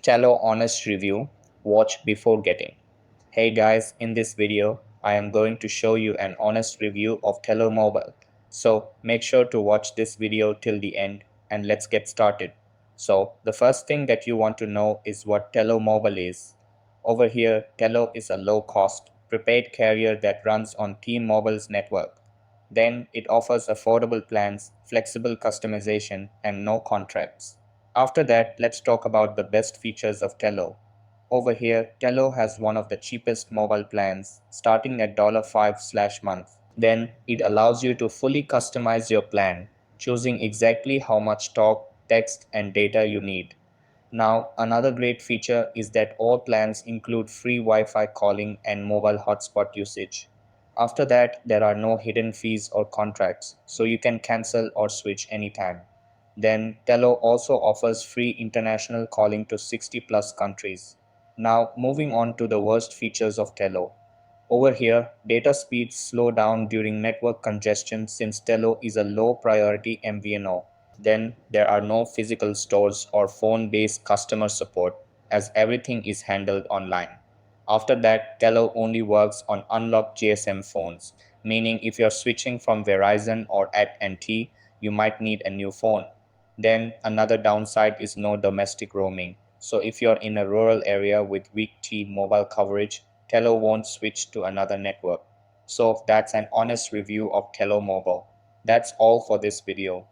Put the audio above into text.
Tello honest review, watch before getting. Hey guys, in this video, I am going to show you an honest review of Tello Mobile. So make sure to watch this video till the end and let's get started. So the first thing that you want to know is what Tello Mobile is. Over here, Tello is a low-cost, prepaid carrier that runs on T-Mobile's network. Then it offers affordable plans, flexible customization, and no contracts. After that, let's talk about the best features of Tello. Over here, Tello has one of the cheapest mobile plans, starting at $5/month. Then it allows you to fully customize your plan, choosing exactly how much talk, text, and data you need. Now, another great feature is that all plans include free Wi-Fi calling and mobile hotspot usage. After that, there are no hidden fees or contracts, so you can cancel or switch anytime. Then, Tello also offers free international calling to 60 plus countries. Now, moving on to the worst features of Tello. Over here, data speeds slow down during network congestion since Tello is a low priority MVNO. Then there are no physical stores or phone-based customer support as everything is handled online. After that, Tello only works on unlocked GSM phones, meaning if you're switching from Verizon or AT&T, you might need a new phone. Then another downside is no domestic roaming. So if you're in a rural area with weak T-Mobile coverage, Tello won't switch to another network. So that's an honest review of Tello Mobile. That's all for this video.